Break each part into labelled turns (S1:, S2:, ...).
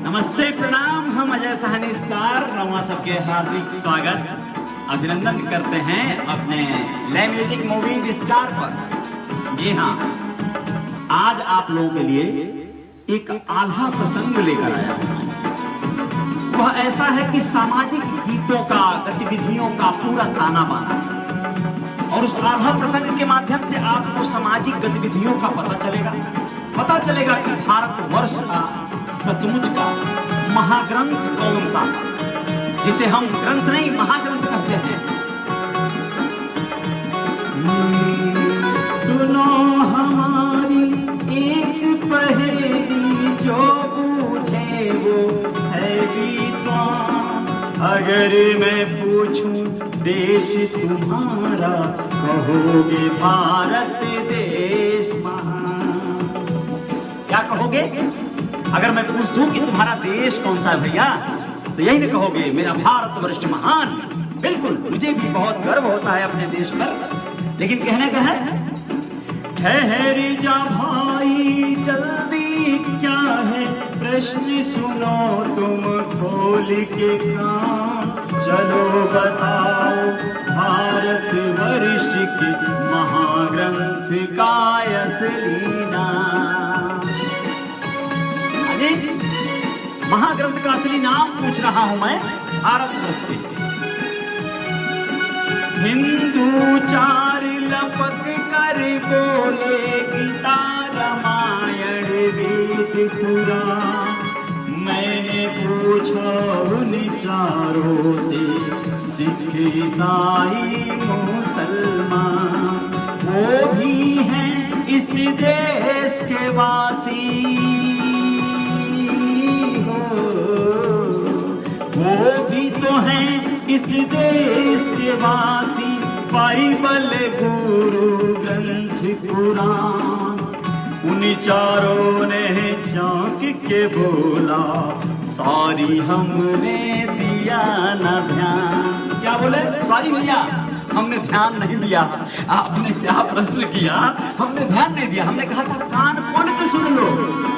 S1: नमस्ते प्रणाम, हम अजय साहनी स्टार रवा सबके हार्दिक स्वागत अभिनंदन करते हैं अपने लय म्यूजिक मूवीज स्टार पर। जी हाँ, आज आप लोगों के लिए एक आल्हा प्रसंग लेकर आया हूं। वह ऐसा है कि सामाजिक गीतों का, गतिविधियों का पूरा ताना बाना है और उस आल्हा प्रसंग के माध्यम से आपको सामाजिक गतिविधियों का पता चलेगा कि भारतवर्ष का सचमुच का महाग्रंथ कौन सा, जिसे हम ग्रंथ नहीं महाग्रंथ कहते हैं। सुनो हमारी एक पहेली, जो पूछे वो है विद्वान। अगर मैं पूछूं देश तुम्हारा, कहोगे भारत देश महान। क्या कहोगे? अगर मैं पूछ दूं कि तुम्हारा देश कौन सा है भैया, तो यही न कहोगे मेरा भारतवर्ष महान। बिल्कुल, मुझे भी बहुत गर्व होता है अपने देश पर, लेकिन कहने का है ठहर जा भाई जल्दी, क्या है प्रश्न सुनो तुम खोल के कान। चलो बताओ भारतवर्ष के महाग्रंथ का असली नाम। महाग्रंथ का असली नाम पूछ रहा हूं मैं भारतवर्ष के। हिंदू चार लपक कर बोले, गीता रामायण वेद पुराण। मैंने पूछा उन चारों से, सिख ईसाई मुसलमान, वो भी हैं इस देश के वासी, वो भी तो हैं इस देश के वासी। बाइबल गुरु ग्रंथ कुरान, उन चारों ने झांक के बोला, सॉरी हमने दिया न ध्यान। क्या बोले? सॉरी भैया, हमने ध्यान नहीं दिया। आपने क्या प्रश्न किया? हमने ध्यान नहीं दिया। हमने कहा था कान खोल के सुन लो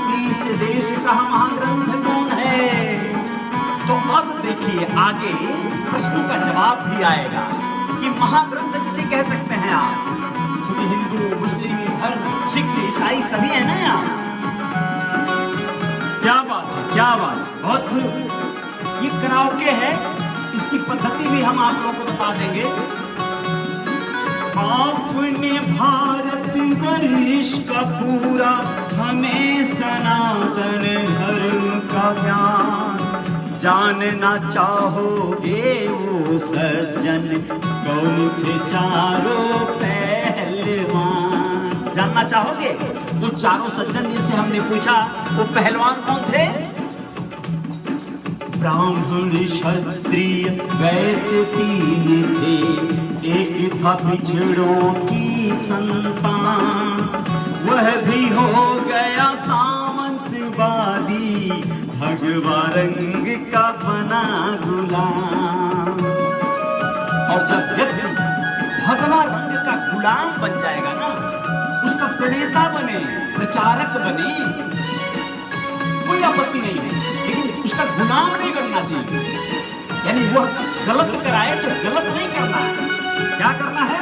S1: कि इस देश का महाग्रंथ कौन है। तो अब देखिए आगे प्रश्नों का जवाब भी आएगा कि महाग्रंथ किसे कह सकते हैं आप, क्योंकि हिंदू मुस्लिम धर्म सिख ईसाई सभी है ना यहाँ। क्या बात है, क्या बात है, बहुत खूब। ये कराओके है, इसकी पद्धति भी हम आप लोगों को बता देंगे। आपने भारतवर्ष का पूरा हमें सनातन धर्म का ज्ञान जानना चाहोगे, वो सज्जन कौन थे चारों पहलवान। जानना चाहोगे वो चारों सज्जन जिनसे हमने पूछा वो पहलवान कौन थे? ब्राह्मण क्षत्रिय वैश्य तीन थे, एक था पिछड़ों की संतान। वह भी हो गया सामंतवादी, भगवा रंग का बना गुलाम। और जब व्यक्ति भगवा रंग का गुलाम बन जाएगा ना, उसका प्रणेता बने, प्रचारक बने, कोई आपत्ति नहीं है, लेकिन उसका गुलाम नहीं बनना चाहिए। यानी वह गलत कराए तो गलत नहीं करना है। क्या करना है?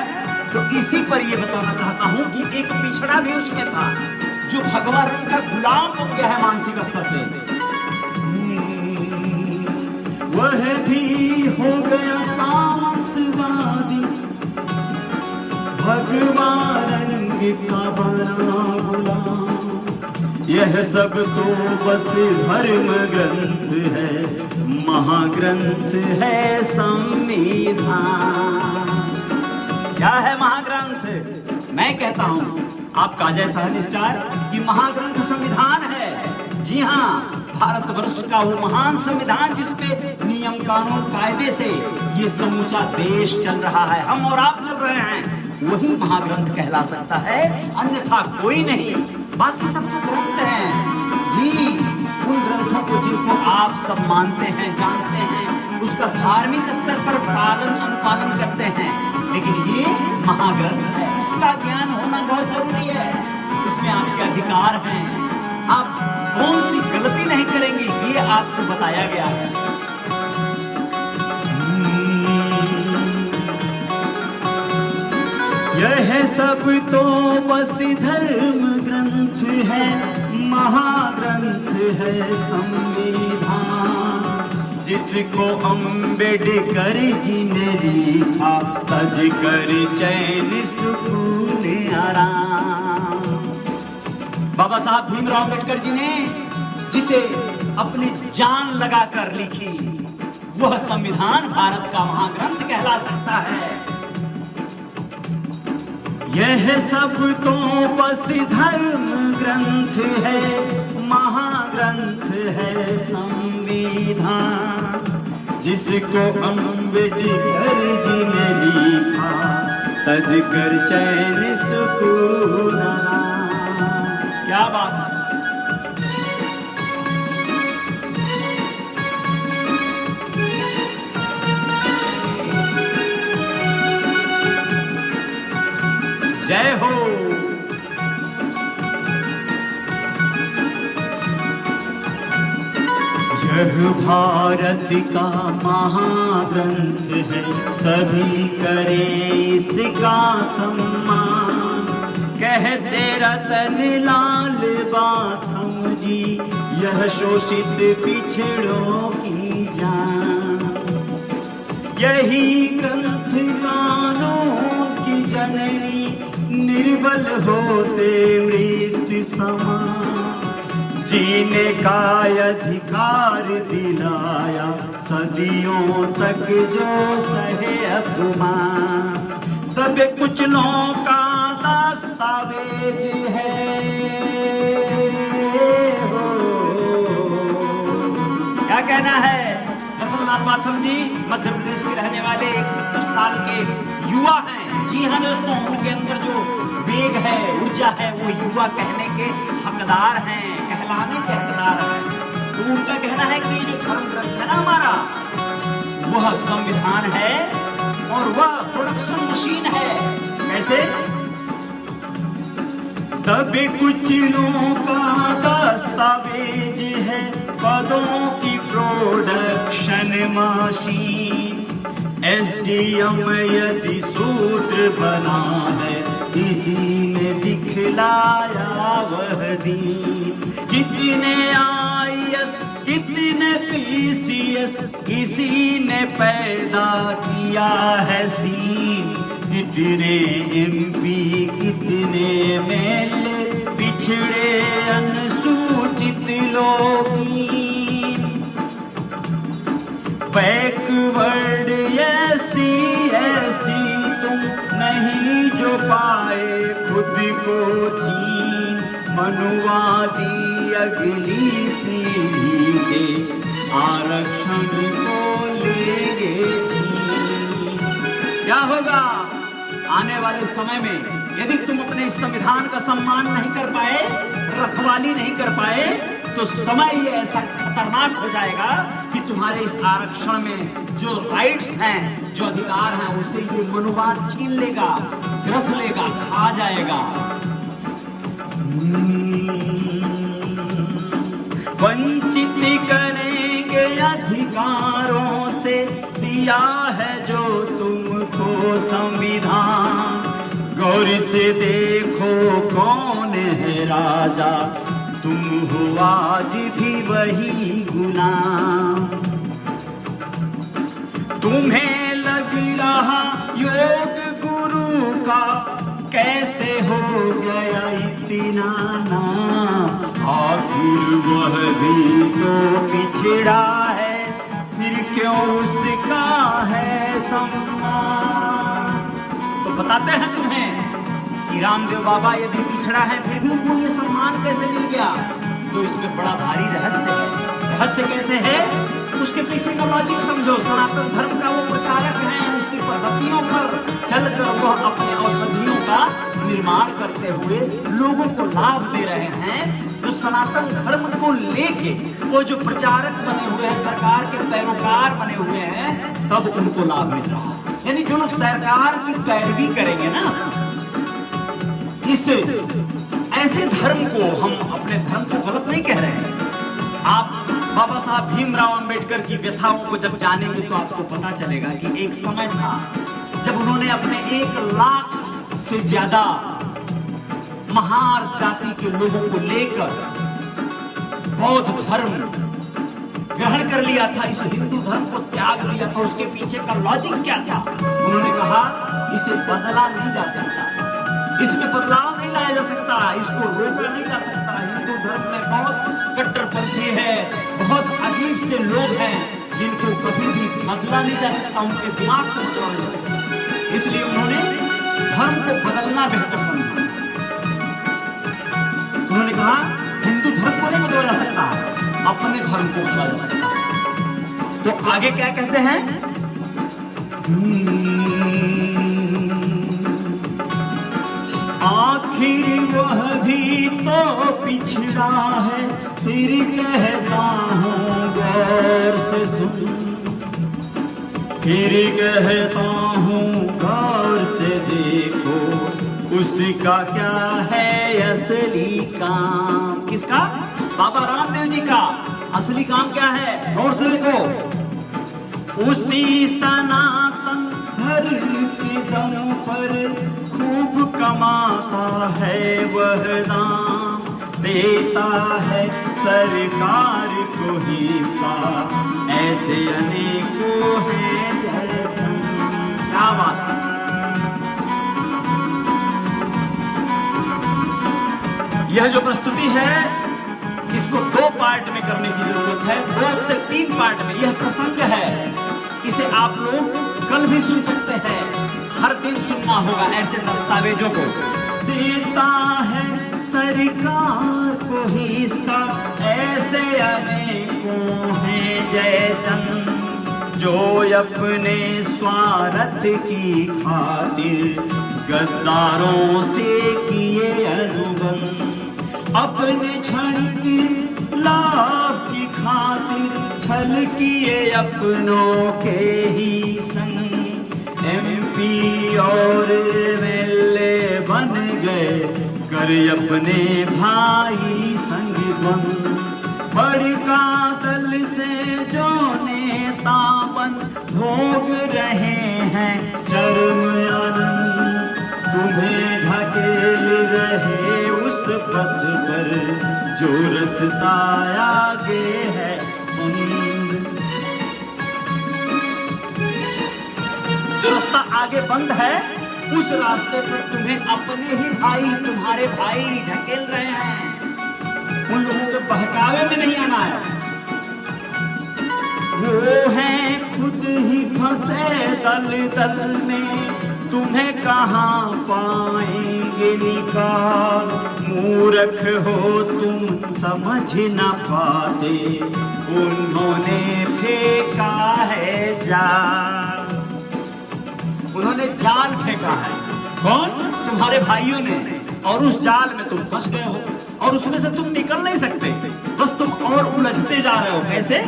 S1: तो इसी पर यह बताना चाहता हूं कि एक पिछड़ा भी उसमें था जो भगवा रंग का गुलाम बन गया है मानसिक स्तर पे। वह भी हो गया सामंतवादी, भगवा रंग का बना गुलाम। यह सब तो बस धर्म ग्रंथ है, महाग्रंथ है संविधान। क्या है महाग्रंथ? मैं कहता हूं आपका अजय साहनी स्टार कि महाग्रंथ संविधान है। जी हाँ, भारतवर्ष का वो महान संविधान जिसपे नियम कानून कायदे से ये समूचा देश चल रहा है, हम और आप चल रहे हैं, वही महाग्रंथ कहला सकता है, अन्यथा कोई नहीं। बाकी सब तो ग्रंथ हैं जी, उन ग्रंथों को जिनको आप सब मानते हैं, जानते हैं, उसका धार्मिक स्तर पर पालन अनुपालन करते हैं, लेकिन ये महाग्रंथ है, इसका ज्ञान होना बहुत जरूरी है। इसमें आपके अधिकार हैं, आप कौन सी गलती नहीं करेंगे ये आपको बताया गया है। यह सब तो बस धर्म ग्रंथ है, महाग्रंथ है संविधान, जिसको अम्बेडकर जी ने लिखा, तज कर चैन सुकून आराम। बाबा साहब भीमराव अम्बेडकर जी ने जिसे अपनी जान लगाकर लिखी, वह संविधान भारत का महाग्रंथ कहला सकता है। यह सब तो बस धर्म ग्रंथ है, महाग्रंथ है संविधान, जिसको अम्बेडकर जी ने लिखा, तज कर चैन सुकून आराम। क्या बात है। जय हो। यह भारत का महाग्रंथ है, सभी करें इसका सम्मान। कहते रतन लाल बाथम जी, यह शोषित पिछड़ों की जान। यही ग्रंथ कानून की जननी, निर्बल होते मृत समान। जीने का अधिकार दिलाया, सदियों तक जो सहे अपमान। तब कुचलों का दस्तावेज है हो। क्या कहना है रतन लाल बाथम जी? मध्य प्रदेश के रहने वाले एक 70 साल के युवा हैं। जी हाँ दोस्तों, उनके अंदर जो वेग है, ऊर्जा है, वो युवा कहने के हकदार हैं, कहलाने के हकदार हैं। तो उनका कहना है कि जो धर्म ग्रंथ है ना हमारा, वह संविधान है और वह प्रोडक्शन मशीन है। कैसे? तभी कुछ लोगों का दस्तावेज है, पदों की प्रोडक्शन मशीन। SDM यदि सूत्र बना है, इसी ने दिखलाया वह दिन। कितने IAS, कितने PCS, इसी ने पैदा किया है सीन। कितने MP, कितने MLA, पिछड़े अनुसूचित लोगीन। बैकवर्ड SC ST तुम नहीं जो पाए खुद को चीन। मनुवादी अगली पीढ़ी से आरक्षण को लेंगे छीन। क्या होगा आने वाले समय में यदि तुम अपने इस संविधान का सम्मान नहीं कर पाए, रखवाली नहीं कर पाए, तो समय ये ऐसा खतरनाक हो जाएगा कि तुम्हारे इस आरक्षण में जो राइट्स हैं, जो अधिकार हैं, उसे ये मनुवाद छीन लेगा, ग्रस लेगा, खा जाएगा। वंचित करेंगे अधिकारों से, दिया है जो तुमको संविधान। गौर से देखो कौन है राजा, तुम हो आज भी वही गुलाम। तुम्हें लग रहा योग गुरु का कैसे हो गया इतना नाम। आखिर वह भी तो पिछड़ा है, फिर क्यों उसका है सम्मान। तो बताते हैं तुम्हें कि रामदेव बाबा यदि पिछड़ा है, फिर भी उनको ये सम्मान कैसे मिल गया। तो इसमें बड़ा भारी रहस्य है। रहस्य कैसे है, उसके पीछे का लॉजिक समझो। सनातन धर्म का वो प्रचारक है, उसकी पद्धतियों पर चलकर वह अपने औषधियों का निर्माण करते हुए लोगों को लाभ दे रहे हैं। तो सनातन धर्म को लेके वो जो प्रचारक बने हुए हैं, सरकार के पैरोकार बने हुए हैं, तब उनको लाभ मिल रहा है। यानी जो लोग सरकार की पैरवी करेंगे ना, इस ऐसे धर्म को, हम अपने धर्म को गलत नहीं कह रहे हैं। आप बाबा साहब भीमराव अंबेडकर की व्यथाओं को जब जानेंगे तो आपको पता चलेगा कि एक समय था जब उन्होंने अपने 1 लाख से ज्यादा महार जाति के लोगों को लेकर बौद्ध धर्म ग्रहण कर लिया था, इस हिंदू धर्म को त्याग दिया था। उसके पीछे का लॉजिक क्या था? उन्होंने कहा इसे बदला नहीं जा सकता, इसमें बदलाव नहीं लाया जा सकता, इसको रोका नहीं जा सकता। हिंदू धर्म में बहुत कट्टरपंथी है, बहुत अजीब से लोग हैं जिनको कभी भी बदला नहीं जा सकता, उनके दिमाग को बदला नहीं जा सकता। इसलिए उन्होंने धर्म को बदलना बेहतर समझा। उन्होंने कहा हिंदू धर्म को नहीं बदला जा सकता, अपने धर्म को बदला जा सकता। तो आगे क्या कहते हैं? आखिर वह भी तो पिछड़ा है, फिर कहता हूँ गौर से सुन, फिर कहता हूँ गौर से देखो, उसका क्या है असली काम। किसका? बाबा रामदेव जी का असली काम क्या है? गौर से देखो। उसी सनातन धर्म के दम पर खूब कमाता है वह दाम, देता है सरकार को हिस्सा, ऐसे अनेकों हैं जयचंद। क्या बात है! यह जो प्रस्तुति है इसको 2 पार्ट में करने की जरूरत है, 2 से 3 पार्ट में। यह प्रसंग है, इसे आप लोग कल भी सुन सकते हैं, हर दिन सुनना होगा ऐसे दस्तावेजों को। देता है सरकार को हिस्सा, ऐसे अनेकों हैं जयचंद, जो अपने स्वार्थ की खातिर गद्दारों से किए अनुबंध, अपने क्षणिक लाभ की खातिर छल किए अपनों के ही संग, MP और MLA बन गए कर अपने भाई संग बंद, बड़का दल से जो नेता बन भोग रहे हैं चरम आनंद, तुम्हें ढकेल रहे उस पथ पर जो रास्ता आगे है बंद। जो रास्ता आगे बंद है उस रास्ते पर तुम्हें अपने ही भाई, तुम्हारे भाई ढकेल रहे हैं, उन लोगों के बहकावे में नहीं आना है। वो हैं खुद ही फंसे दल दल में, तुम्हें कहाँ पाएंगे निकाल, मूर्ख हो तुम समझ न पाते, उन्होंने फेंका है जाल। उन्होंने जाल फेंका है। कौन? तुम्हारे भाइयों ने, और उस जाल में तुम फंस गए हो और उसमें से तुम निकल नहीं सकते, बस तुम और उलझते जा रहे हो। कैसे?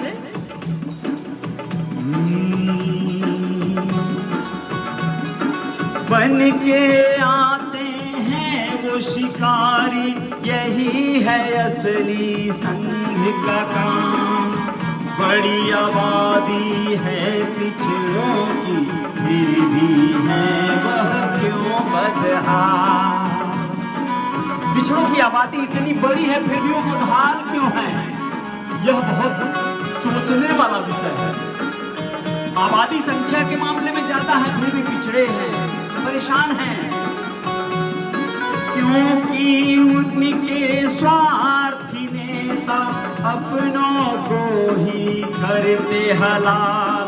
S1: बन के आते हैं वो शिकारी, यही है असली संघ का काम। बड़ी आबादी है पिछड़ों की, फिर भी है वह क्यों बदहाल। पिछड़ों की आबादी इतनी बड़ी है फिर भी वो बदहाल क्यों है? यह बहुत सोचने वाला विषय है। आबादी संख्या के मामले में ज्यादा है फिर भी पिछड़े हैं, परेशान हैं, क्योंकि उनके स्वार्थी नेता अपनों को ही करते हलाल,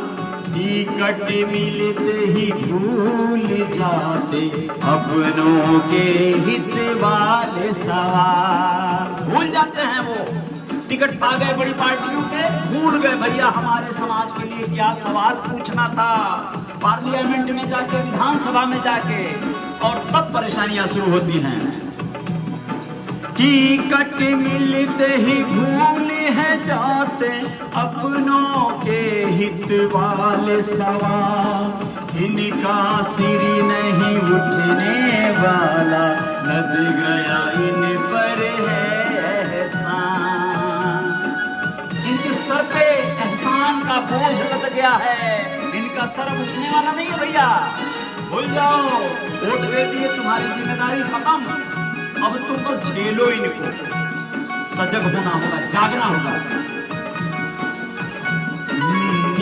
S1: टिकट मिलते ही भूल जाते अपनों के हित वाले सवाल। भूल जाते हैं वो, टिकट पा गए बड़ी पार्टियों के, भूल गए भैया हमारे समाज के लिए क्या सवाल पूछना था पार्लियामेंट में जाके, विधानसभा में जाके, और तब परेशानियां शुरू होती हैं। टिकट मिलते ही भूल है जाते अपनों के हित वाले सवाल, इनका सिर नहीं उठने वाला, लद गया इन पर है एहसान। इनके सर पे एहसान का बोझ लद गया है, इनका सर उठने वाला नहीं है भैया। भूल जाओ, वोट दे दिए, तुम्हारी जिम्मेदारी खत्म। अब तुम बस झेलो इनको, सजग होना होगा, जागना होगा।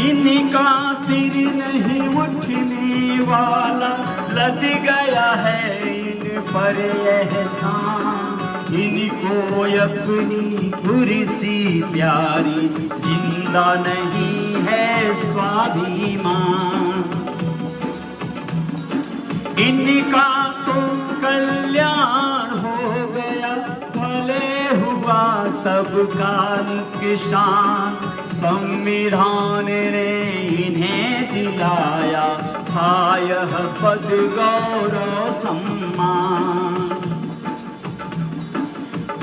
S1: इनका सिर नहीं उठने वाला, लद गया है इन पर एहसान। इनको अपनी कुर्सी प्यारी, जिंदा नहीं है स्वाभिमान। इनका तो कल्याण हो गया, भले हुआ सबका नुकसान। संविधान ने इन्हें दिलाया था यह पद गौरव सम्मान।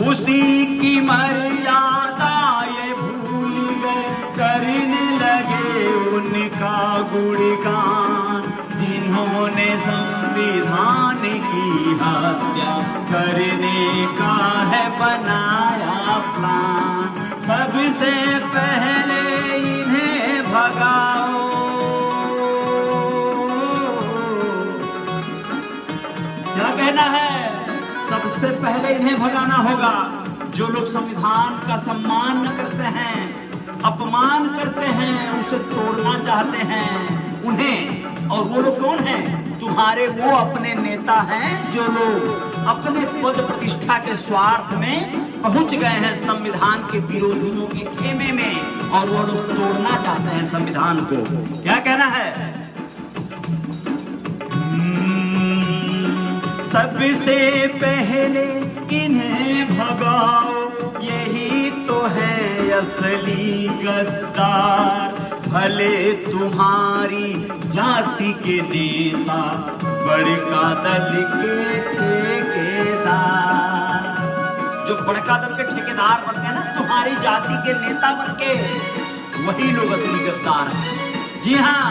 S1: उसी की मर्यादा ये भूल गए, करने लगे उनका गुणगान। जिन्होंने संविधान की हत्या करने का है बनाया प्लान। सबसे पहले इन्हें भगाओ, क्या कहना है? सबसे पहले इन्हें भगाना होगा। जो लोग संविधान का सम्मान न करते हैं, अपमान करते हैं, उसे तोड़ना चाहते हैं उन्हें। और वो लोग कौन हैं? तुम्हारे वो अपने नेता हैं जो लोग अपने पद प्रतिष्ठा के स्वार्थ में पहुंच गए हैं संविधान के विरोधियों के खेमे में, और वो लोग तोड़ना चाहते हैं संविधान को। क्या कहना है? सबसे पहले इन्हें भगाओ, यही तो है असली गद्दार। भले तुम्हारी जाति के नेता, बड़का दल के ठेकेदार। जो बड़का दल के ठेकेदार बन गए ना, तुम्हारी जाति के नेता बन के, वही लोग असली गद्दार हैं। जी हाँ,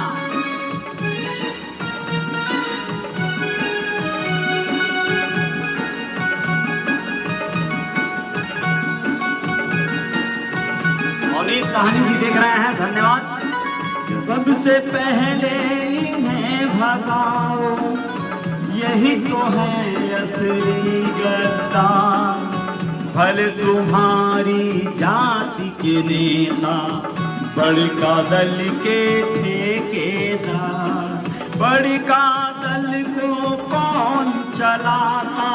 S1: साहनी जी देख रहे हैं, धन्यवाद। सबसे पहले इन्हें भगाओ, यही तो है असली गद्दार। भले तुम्हारी जाति के नेता, बड़का दल के ठेकेदार। बड़का दल को कौन चलाता?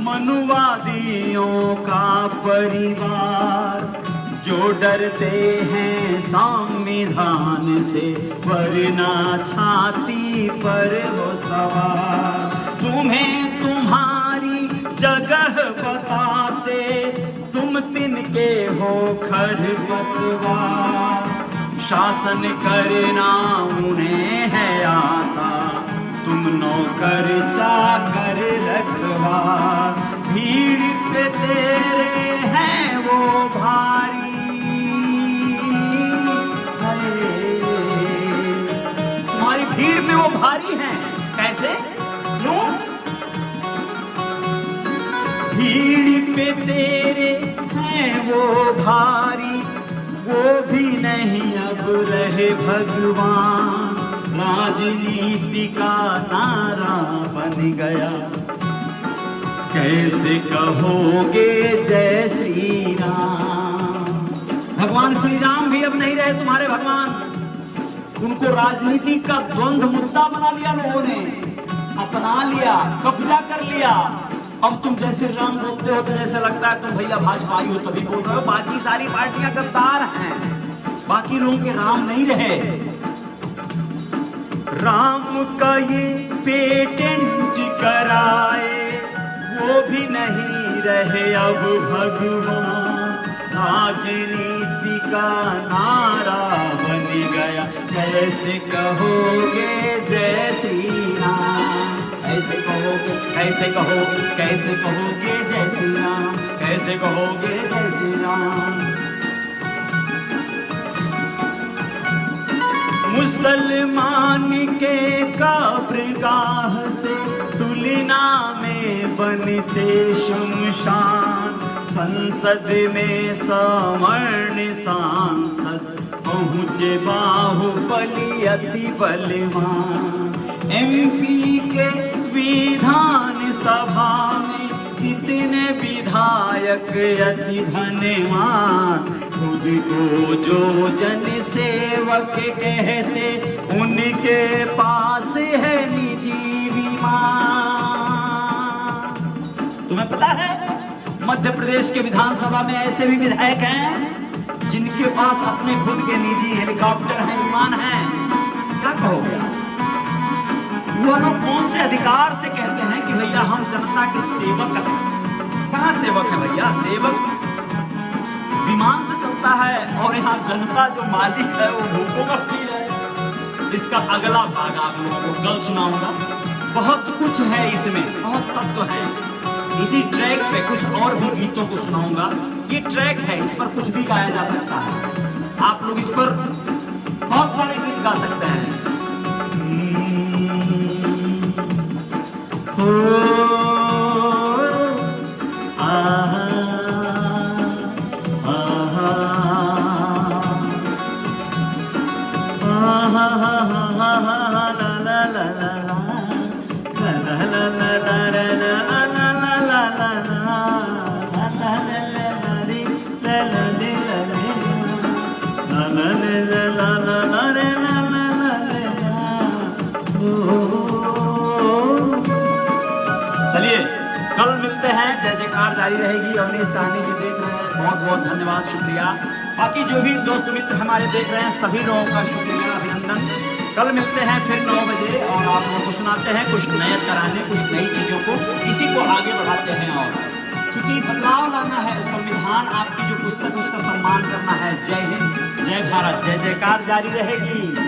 S1: मनुवादियों का परिवार। जो डरते हैं संविधान से, वरना छाती पर हो सवार। तुम्हें तुम्हारी जगह बताते, तुम तिनके हो खरपतवार। शासन करना उन्हें है आता, तुम नौकर चाकर रखवार। भीड़ पे तेरे हैं वो भारी, तुम्हारी भीड़ में वो भारी हैं। कैसे? क्यों? भीड़ पे तेरे हैं वो भारी, वो भी नहीं अब रहे भगवान। राजनीति का नारा बन गया, कैसे कहोगे जय श्री राम। भगवान श्री राम भी अब नहीं रहे तुम्हारे भगवान। उनको राजनीति का द्वंद्व मुद्दा बना लिया लोगों ने, अपना लिया, कब्जा कर लिया। अब तुम जय श्री राम बोलते हो तो जैसे लगता है तुम भैया भाजपाई हो तभी बोल रहे हो। बाकी सारी पार्टियां गद्दार हैं, बाकी लोगों के राम नहीं रहे। राम का ये पेटेंट कराए, वो भी नहीं रहे अब भगवान। राजनीति का नारा बन गया, कैसे कहोगे जय श्री राम। कैसे कहोगे, कैसे कहोगे, कैसे कहोगे जय श्री राम, कैसे कहोगे जय श्री राम। मुसलमान के कब्रगाह से तुलना में बनते शमशान। संसद में सवर्ण सांसद पहुँचे बाहुबली अति बलवान। एमपी के विधान सभा में कितने विधायक अति धनवान। खुद को जो जन सेवक कहते उनके पास है निजी विमान। तुम्हें पता है मध्य प्रदेश के विधानसभा में ऐसे भी विधायक हैं जिनके पास अपने खुद के निजी हेलीकॉप्टर हैं, विमान हैं। क्या कहोगे आप? वो लोग कौन से अधिकार से कहते हैं कि भैया हम जनता के सेवक हैं? कहाँ सेवक है भैया? सेवक विमान से चलता है और यहाँ जनता जो मालिक है वो भूखों मरती है। इसका अगला भाग आप लोगों को कल सुनाऊंगा। बहुत कुछ है इसमें, बहुत तत्व है। इसी ट्रैक पे कुछ और भी गीतों को सुनाऊंगा। ये ट्रैक है, इस पर कुछ भी गाया जा सकता है। आप लोग इस पर बहुत सारे गीत गा सकते हैं। चलिए कल मिलते हैं। जय जयकार जारी रहेगी। अवनीश साहनी जी देख रहे हैं, बहुत बहुत धन्यवाद, शुक्रिया। बाकी जो भी दोस्त मित्र हमारे देख रहे हैं सभी लोगों का शुक्रिया, अभिनंदन। कल मिलते हैं फिर 9 बजे और आप लोगों को सुनाते हैं कुछ नए तराने, कुछ नई चीजों को, इसी को आगे बढ़ाते हैं। और चूंकि बदलाव लाना है, संविधान आपकी जो पुस्तक उसका सम्मान करना है। जय हिंद, जय भारत, जय जयकार जारी रहेगी।